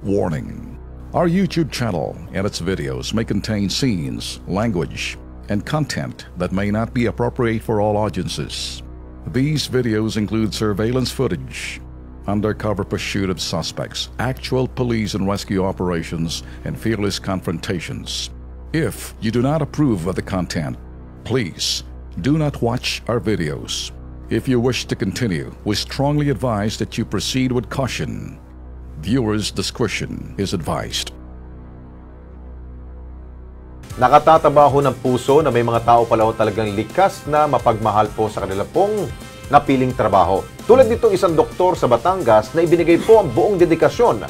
Warning: our YouTube channel and its videos may contain scenes, language, and content that may not be appropriate for all audiences. These videos include surveillance footage, undercover pursuit of suspects, actual police and rescue operations, and fearless confrontations. If you do not approve of the content, please do not watch our videos. If you wish to continue, we strongly advise that you proceed with caution. Viewers' discretion is advised. Nakatataba ho ng puso na may mga tao pala ho talagang likas na mapagmahal po sa kanila pong napiling trabaho. Tulad nitong isang doktor sa Batangas na ibinigay po ang buong dedikasyon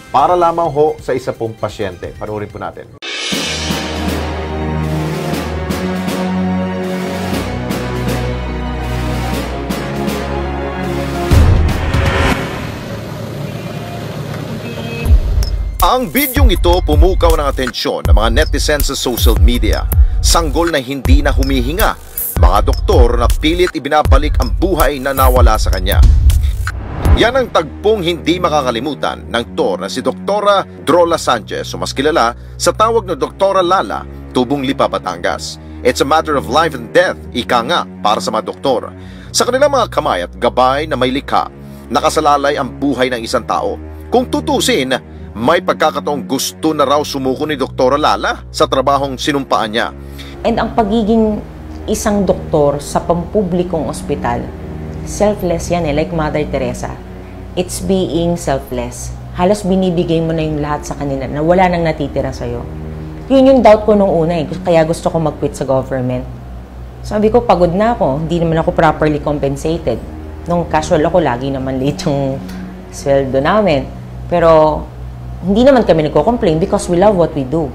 para lamang ho sa isa pong pasyente. Panoorin po natin. Ang bidyong ito pumukaw ng atensyon ng mga netizens sa social media. Sanggol na hindi na humihinga. Mga doktor na pilit ibinabalik ang buhay na nawala sa kanya. Yan ang tagpong hindi makakalimutan ng aktor na si Doktora Drola Sanchez o mas kilala sa tawag na Doktora Lala, Tubong Lipa, Batangas. It's a matter of life and death, ika nga para sa mga doktor. Sa kanilang mga kamay at gabay na may likha, nakasalalay ang buhay ng isang tao. Kung tutusin, may pagkakataong gusto na raw sumuko ni Doktora Lala sa trabahong sinumpaan niya. And ang pagiging isang doktor sa pampublikong ospital, selfless yan like Mother Teresa. It's being selfless. Halos binibigay mo na yung lahat sa kanila na wala nang natitira sa'yo. Yun yung doubt ko nung una kaya gusto ko mag-quit sa government. Sabi ko, pagod na ako, hindi naman ako properly compensated. Nung casual ako, lagi naman late yung sweldo namin. Pero hindi naman kami nagko-complain because we love what we do.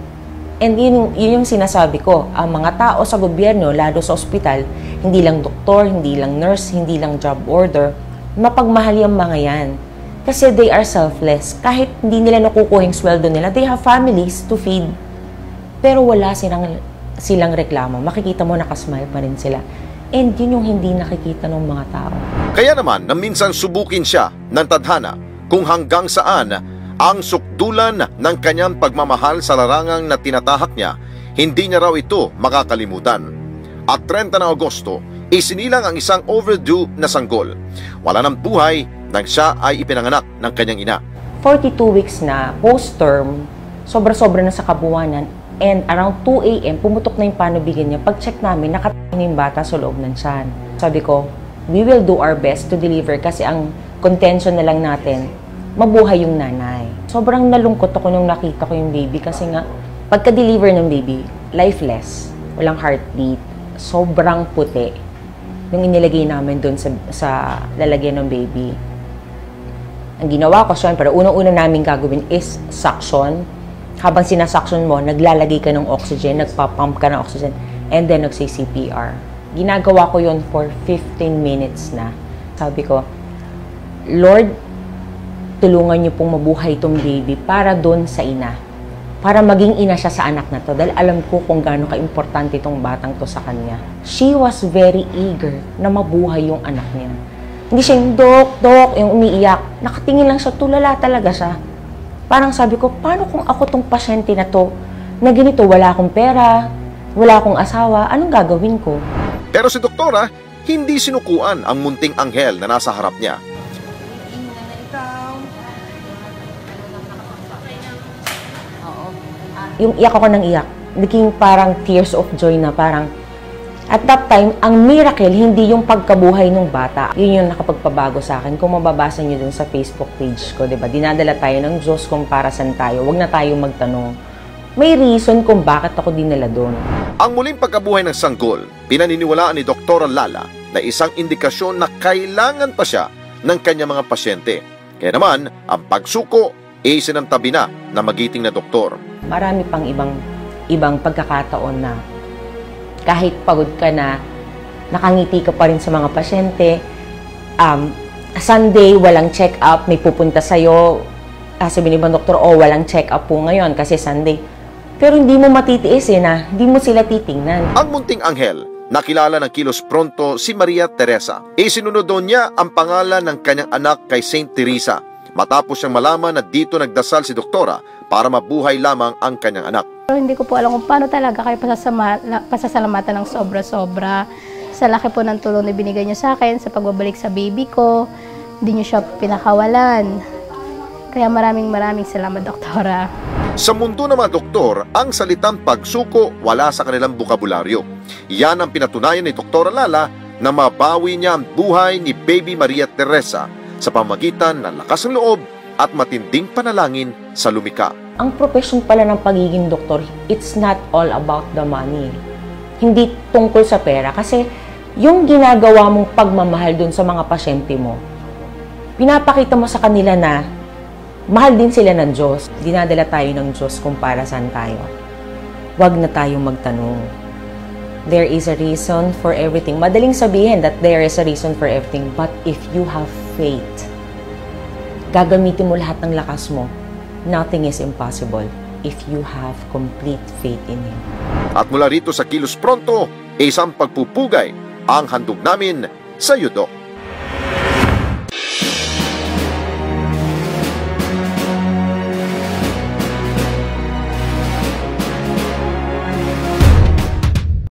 And yun yung sinasabi ko, ang mga tao sa gobyerno, lalo sa ospital, hindi lang doktor, hindi lang nurse, hindi lang job order, mapagmahal yung mga yan. Kasi they are selfless. Kahit hindi nila nakukuha yung sweldo nila, they have families to feed. Pero wala silang reklamo. Makikita mo nakasmile pa rin sila. And yun yung hindi nakikita ng mga tao. Kaya naman, na minsan subukin siya ng tadhana kung hanggang saan ang sukdulan ng kanyang pagmamahal sa larangang na tinatahak niya, hindi niya raw ito makakalimutan. At 30 na Agosto, isinilang ang isang overdue na sanggol. Wala ng buhay nang siya ay ipinanganak ng kanyang ina. 42 weeks na, post-term, sobra-sobra na sa kabuwanan, and around 2 a.m., pumutok na yung panubigan niya. Pag-check namin, nakatayin na yung bata sa loob ng tiyan. Sabi ko, we will do our best to deliver kasi ang contention na lang natin, mabuhay yung nanay. Sobrang nalungkot ako nung nakita ko yung baby kasi nga, pagka-deliver ng baby, lifeless, walang heartbeat, sobrang puti. Nung inilagay namin doon sa lalagyan ng baby. Ang ginawa ko, syempre, unang-una namin gagawin is suction. Habang sinasuction mo, naglalagay ka ng oxygen, nagpapump ka ng oxygen, and then nagsi-CPR. Ginagawa ko yon for 15 minutes na. Sabi ko, Lord, tulungan niyo pong mabuhay itong baby para doon sa ina. Para maging ina siya sa anak na to. Dahil alam ko kung gaano ka-importante itong batang to sa kanya. She was very eager na mabuhay yung anak niya. Hindi siya yung dok, yung umiiyak. Nakatingin lang siya, tulala talaga siya. Parang sabi ko, paano kung ako tong pasyente na to, na ganito, wala akong pera, wala akong asawa, anong gagawin ko? Pero si Doktora, hindi sinukuan ang munting anghel na nasa harap niya. Yung iyak ako ng iyak, naging parang tears of joy na parang, at that time, ang miracle, hindi yung pagkabuhay ng bata. Yun yung nakapagpabago sa akin. Kung mababasa nyo dun sa Facebook page ko, diba? Dinadala tayo ng Diyos kung para saan tayo. Huwag na tayo magtanong. May reason kung bakit ako dinala doon. Ang muling pagkabuhay ng sanggol, pinaniniwalaan ni Doktora Lala na isang indikasyon na kailangan pa siya ng kanyang mga pasyente. Kaya naman, ang pagsuko, isinantabi na magiting na doktor. Marami pang ibang pagkakataon na kahit pagod ka na, nakangiti ka pa rin sa mga pasyente. Sunday, walang check-up, may pupunta sa'yo. Sabi ni ibang doktor, walang check-up po ngayon kasi Sunday. Pero hindi mo matitiis na, hindi mo sila titingnan. Ang munting anghel, nakilala ng kilos pronto si Maria Teresa. Isinunod doon niya ang pangalan ng kanyang anak kay Saint Teresa. matapos siyang malaman na dito nagdasal si doktora para mabuhay lamang ang kanyang anak. Pero hindi ko po alam kung paano talaga kayo pasasalamatan ng sobra-sobra sa laki po ng tulong na binigay niyo sa akin sa pagbabalik sa baby ko. Hindi niyo siya pinakawalan. Kaya maraming salamat, doktora. Sa mundo ng mga doktor, ang salitang pagsuko wala sa kanilang bukabularyo. Yan ang pinatunayan ni Doktora Lala na mabawi niya ang buhay ni Baby Maria Teresa sa pamagitan ng lakas ng loob at matinding panalangin sa lumika. Ang profession pala ng pagiging doktor, it's not all about the money. Hindi tungkol sa pera kasi yung ginagawa mong pagmamahal dun sa mga pasyente mo, pinapakita mo sa kanila na mahal din sila ng Diyos. Dinadala tayo ng Diyos kung para saan tayo. Huwag na tayong magtanong. There is a reason for everything. Madaling sabihin that there is a reason for everything, but if you have faith, gagamitin mo lahat ng lakas mo. Nothing is impossible if you have complete faith in Him. At mula rito sa Kilos Pronto, isang pagpupugay ang handog namin sa iyo, Dok.